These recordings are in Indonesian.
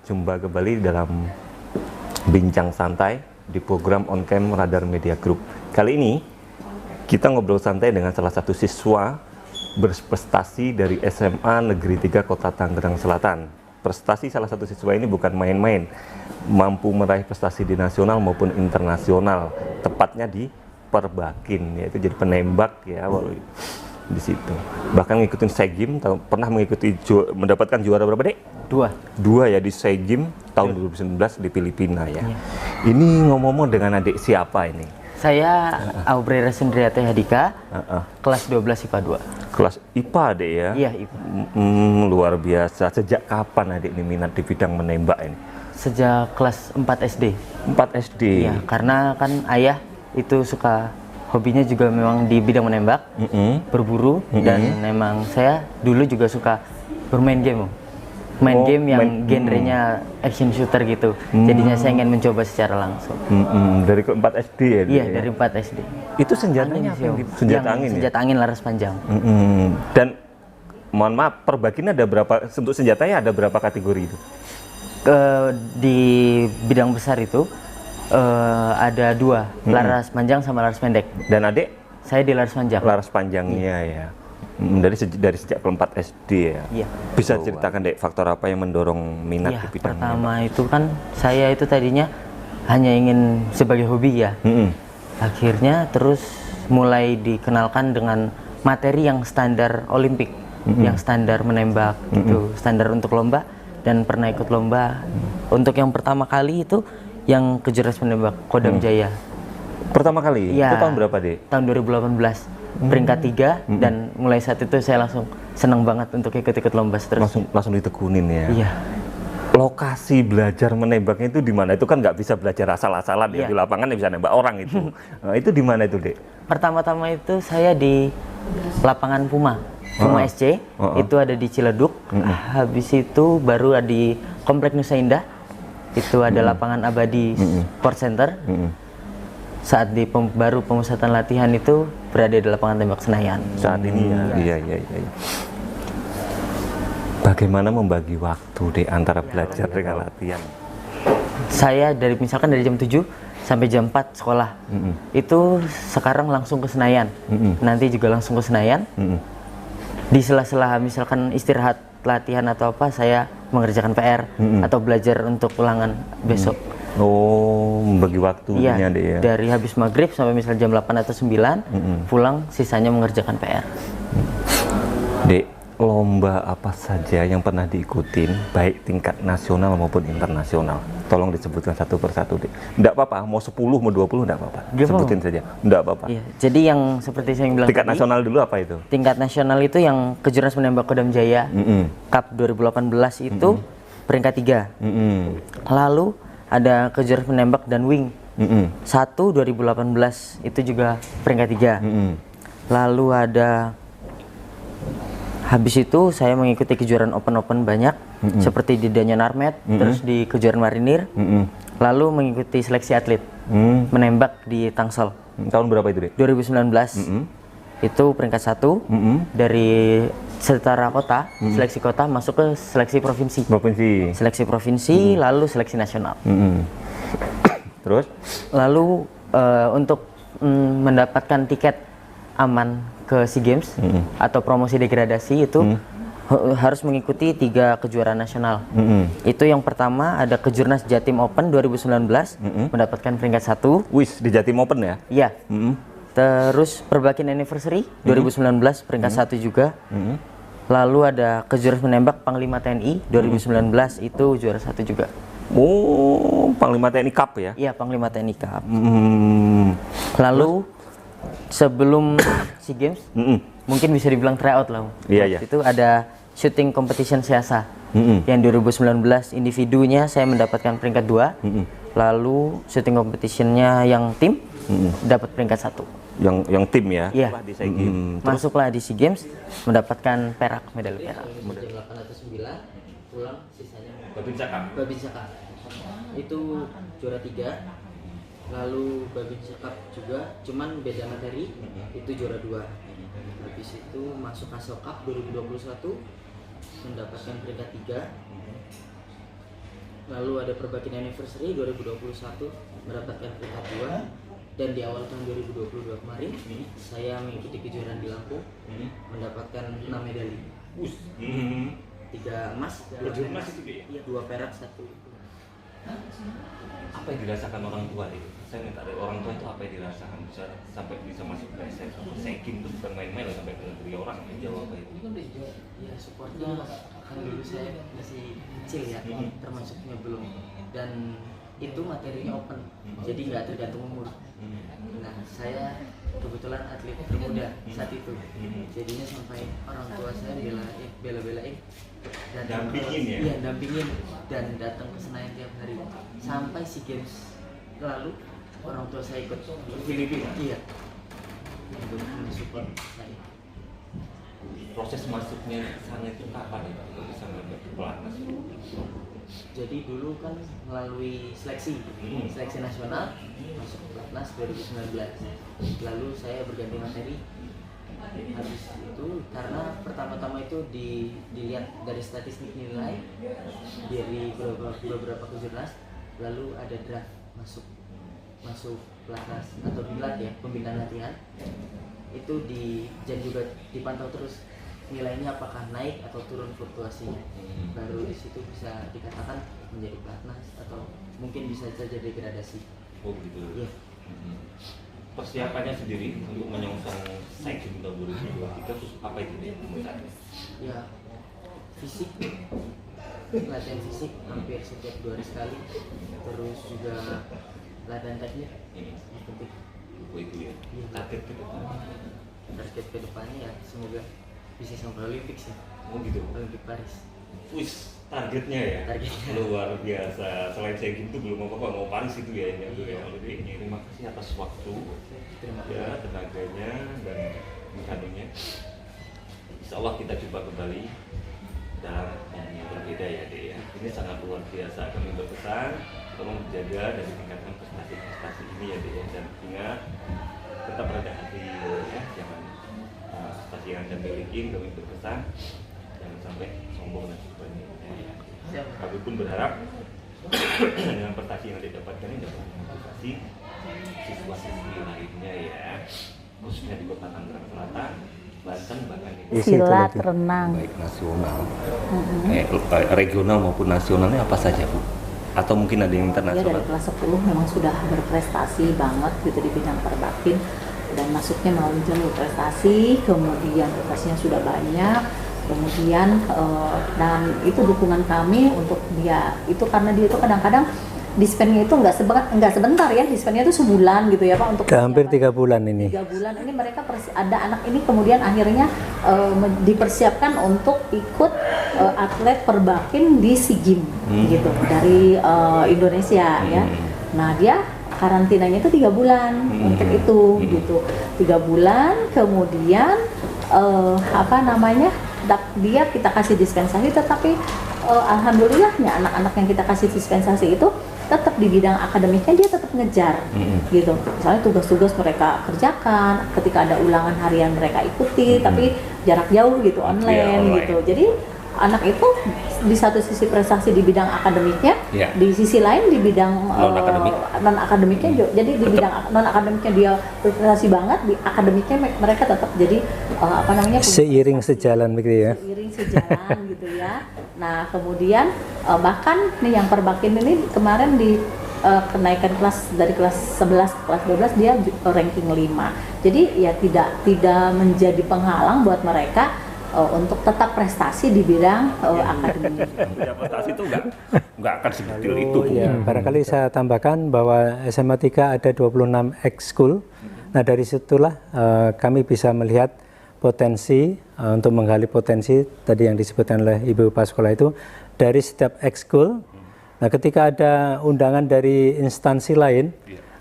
Jumpa kembali dalam Bincang Santai di program On Cam Radar Media Group. Kali ini kita ngobrol santai dengan salah satu siswa berprestasi dari SMA Negeri 3 Kota Tangerang Selatan. Prestasi salah satu siswa ini bukan main-main, mampu meraih prestasi di nasional maupun internasional, tepatnya di Perbakin, yaitu jadi penembak ya di situ. Bahkan ngikutin SEA Games, pernah mengikuti mendapatkan juara berapa, Dek? Dua ya di SEA Games tahun 2019 di Filipina ya. Ini ngomong-ngomong dengan adik siapa ini? Saya Aubrey Rasendriate Hadika, kelas 12 IPA 2. Kelas IPA, Dek ya? Iya, IPA. Luar biasa. Sejak kapan adik ini minat di bidang menembak ini? Sejak kelas 4 SD. 4 SD? Iya, karena kan ayah itu suka, hobinya juga memang di bidang menembak, berburu, dan memang saya dulu juga suka bermain game. Game yang genrenya action shooter gitu. Jadinya saya ingin mencoba secara langsung. Dari 4 SD ya? Iya, dari 4 SD. Itu senjatanya apa? Senjata angin ya? Senjata angin laras panjang. Dan mohon maaf, Perbakin ada berapa, untuk senjatanya ada berapa kategori itu? Di bidang besar itu ada 2, laras panjang sama laras pendek. Dan adik? Saya di laras panjang. Laras panjangnya ya. Dari sejak keempat SD ya. Iya. Bisa ceritakan, Dek, faktor apa yang mendorong minat Ya, di bidang pertama itu kan saya itu tadinya hanya ingin sebagai hobi ya. Akhirnya terus mulai dikenalkan dengan materi yang standar Olimpik, yang standar menembak gitu, standar untuk lomba, dan pernah ikut lomba. Untuk yang pertama kali itu yang kejuaraan menembak Kodam Jaya. Pertama kali? Ya, Itu tahun berapa, Dek? Tahun 2018. Peringkat 3, dan mulai saat itu saya langsung senang banget untuk ikut-ikut lomba terus. Langsung ditekunin ya? Iya. Lokasi belajar menembaknya itu di mana? Itu kan nggak bisa belajar asal-asalan ya, di lapangan bisa nembak orang itu. Nah, itu di mana itu, Dek? Pertama-tama itu saya di lapangan Puma SC, itu ada di Ciledug. Habis itu baru ada di Komplek Nusa Indah, itu ada lapangan Abadi Sport Center. Saat di baru pemusatan latihan itu berada di lapangan tembak Senayan. Saat ini ya. Iya. Bagaimana membagi waktu, Dek, antara belajar dengan latihan? Saya misalkan dari jam 7 sampai jam 4 sekolah. Itu sekarang langsung ke Senayan. Nanti juga langsung ke Senayan. Di sela-sela misalkan istirahat latihan atau apa, saya mengerjakan PR atau belajar untuk ulangan besok. Oh, membagi waktunya, iya, Dek ya. Dari habis maghrib sampai misal jam 8 atau 9, pulang sisanya mengerjakan PR. Dek, lomba apa saja yang pernah diikutin, baik tingkat nasional maupun internasional? Tolong disebutkan satu persatu, Dek. Nggak apa-apa, mau 10, mau 20, nggak apa-apa. Sebutin saja, nggak apa-apa. Iya, jadi yang seperti saya bilang tingkat tadi, nasional dulu apa itu? Tingkat nasional itu yang kejuaraan menembak Kodam Jaya, Cup 2018 itu peringkat 3. Lalu ada kejuaraan menembak dan wing 1 2018 itu juga peringkat 3. Lalu ada, habis itu saya mengikuti kejuaraan open banyak, seperti di Danyan Armet, terus di kejuaraan marinir, lalu mengikuti seleksi atlet menembak di Tangsel. Tahun berapa itu, Dek? 2019. Itu peringkat 1 dari setara kota, seleksi kota masuk ke seleksi provinsi. Seleksi provinsi, lalu seleksi nasional. Terus? Lalu untuk mendapatkan tiket aman ke SEA Games atau promosi degradasi itu harus mengikuti 3 kejuaraan nasional. Itu yang pertama ada Kejurnas Jatim Open 2019, mendapatkan peringkat 1. Wis, di Jatim Open ya? Iya. Terus Perbakin Anniversary 2019 peringkat 1 juga. Lalu ada kejuaraan menembak Panglima TNI 2019, itu juara 1 juga. Oh, Panglima TNI Cup ya? Iya, Panglima TNI Cup. Lalu sebelum SEA Games, mungkin bisa dibilang tryout lah. Iya. Itu ada shooting competition Siasa. Yang 2019 individunya saya mendapatkan peringkat 2. Lalu shooting competitionnya yang tim dapat peringkat 1. Yang tim ya? Iya. Di SEA Games. Masuklah di SEA Games, mendapatkan perak, medali perak. Jam 8 atau 9, pulang sisanya Babinsa Cup. Itu juara 3. Lalu Babinsa Cup juga, cuman beda materi, itu juara 2. Habis itu masuk Hasil Cup 2021, mendapatkan peringkat 3. lalu ada Perbakin Anniversary 2021 mendapatkan peringkat 2, dan di awal tahun 2022 kemarin saya mengikuti kejuaraan di Lampung mendapatkan 6 medali. 3 emas, 2 perak, 1. Apa yang dirasakan orang tua itu? Saya minta dari orang tua itu apa yang dirasakan sampai bisa masuk ke SM atau Sekim itu bukan main-main sampai ke negeri orang yang jawab apa itu? Ya supportnya kan dulu saya masih kecil ya, termasuknya belum, dan itu materinya open, jadi nggak tergantung umur. Nah saya kebetulan atlet termuda saat itu, jadinya sampai orang tua saya bela-belain dampingin ya? Iya, dampingin dan datang ke Senayan tiap hari sampai SEA Games lalu orang tua saya ikut ke Filipina. Iya, untuk mensupport saya. Proses masuknya ke sana itu kapan ya Pak? Bisa melihat pelatnas? Jadi dulu kan melalui seleksi nasional masuk ke pelatnas 2019. Lalu saya berganti materi. Habis itu karena pertama-tama itu dilihat dari statistik nilai dari beberapa kejurnas, lalu ada draft masuk pelatnas atau bilat ya, pembinaan latihan itu dan juga dipantau terus nilainya apakah naik atau turun fluktuasinya, baru di situ bisa dikatakan menjadi pelatnas atau mungkin bisa saja degradasi. Oh gitu. Iya. Persiapannya sendiri untuk menyongsong Sekim tahun 2023 terus apa itu nih menurutnya? Ya fisik, latihan fisik hampir setiap 2 hari sekali, terus juga latihan teknik Ini yang penting. oh itu ya. Target ke depan. Target ke depannya ya semoga bisa sampai Olimpik sih. Oh gitu. Olimpik Paris. Wis, targetnya ya. Targetnya. Luar biasa. Selain Sekim itu belum apa-apa, mau Paris itu ya yang Olimpiknya. Terima kasih atas waktu, Terima kasih. ya tenaganya dan mekaniknya. Insya Allah kita jumpa kembali dalam yang berbeda ya Dek ya. Ini sangat luar biasa. Kami berpesan tolong jaga dan tingkatkan prestasi ini ya Dek ya. Dan ingat tetap rendah hati ya, jangan prestasi yang Anda miliki. Kami berpesan jangan sampai sombong dan sebagainya ya. Kami pun berharap dengan prestasi yang didapatkan ini dapat memotivasi siswa-siswi lainnya ya, khususnya di Kota Tangerang Selatan, Banten, bahkan di Silat, renang, baik nasional, regional maupun nasionalnya apa saja Bu? Atau mungkin ada yang ya internasional? dari kelas 10 memang sudah berprestasi banget gitu di bidang perbakin, dan masuknya melalui jalur prestasi, kemudian prestasinya sudah banyak, kemudian dan itu dukungan kami untuk dia itu karena dia itu kadang-kadang dispennya itu nggak sebentar ya, dispennya itu sebulan gitu ya Pak, untuk hampir 3 bulan ini. 3 bulan ini mereka ada anak ini kemudian akhirnya dipersiapkan untuk ikut atlet perbakin di SEA Games gitu dari Indonesia ya. Nah dia karantinanya itu 3 bulan untuk itu gitu, 3 bulan kemudian dia kita kasih dispensasi, tetapi alhamdulillahnya anak-anak yang kita kasih dispensasi itu tetap di bidang akademiknya dia tetap ngejar gitu. Misalnya tugas-tugas mereka kerjakan, ketika ada ulangan harian mereka ikuti, tapi jarak jauh gitu, online gitu. Jadi anak itu di satu sisi prestasi di bidang akademiknya, di sisi lain di bidang non akademiknya juga. Jadi di bidang non akademiknya dia berprestasi banget, di akademiknya mereka tetap jadi seiring sejalan begitu ya. Seiring sejalan gitu ya. Nah kemudian bahkan nih yang perbakin ini kemarin di kenaikan kelas dari kelas 11 ke kelas 12 dia ranking 5. Jadi ya tidak menjadi penghalang buat mereka untuk tetap prestasi di bidang akademik. Ya, prestasi itu nggak akan sedetil itu. Ya, barangkali saya tambahkan bahwa SMA 3 ada 26 ekskul. Nah dari situlah kami bisa melihat potensi untuk menggali potensi tadi yang disebutkan oleh Ibu Paskola itu dari setiap ekskul. Nah ketika ada undangan dari instansi lain,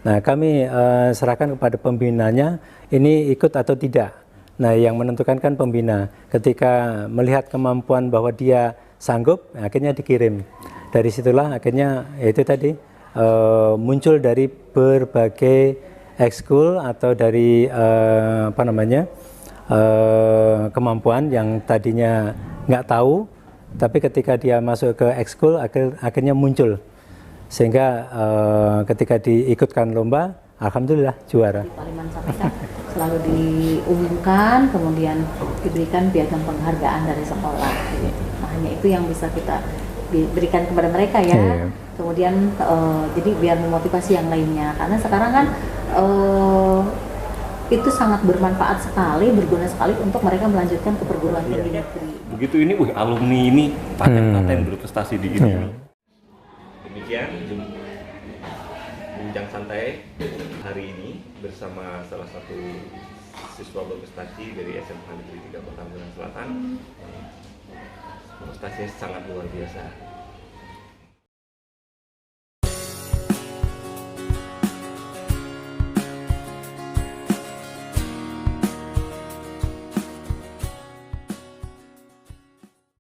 nah kami serahkan kepada pembinanya ini ikut atau tidak. Nah, yang menentukan kan pembina. Ketika melihat kemampuan bahwa dia sanggup, akhirnya dikirim. Dari situlah akhirnya itu tadi muncul dari berbagai ekskul atau dari kemampuan yang tadinya nggak tahu, tapi ketika dia masuk ke ekskul akhirnya muncul, sehingga ketika diikutkan lomba, alhamdulillah juara. Di Paliman sampaikan selalu diumumkan, kemudian diberikan piagam penghargaan dari sekolah. Nah, hanya itu yang bisa kita berikan kepada mereka ya. Iya. Kemudian jadi biar memotivasi yang lainnya, karena sekarang kan itu sangat bermanfaat sekali, berguna sekali untuk mereka melanjutkan ke perguruan tinggi negeri. Begitu ini, alumni ini paten-paten berprestasi di ini. Demikian bincang santai hari ini bersama salah satu siswa berprestasi dari SMA Negeri 3 Kota Tangerang Selatan. Prestasinya sangat luar biasa.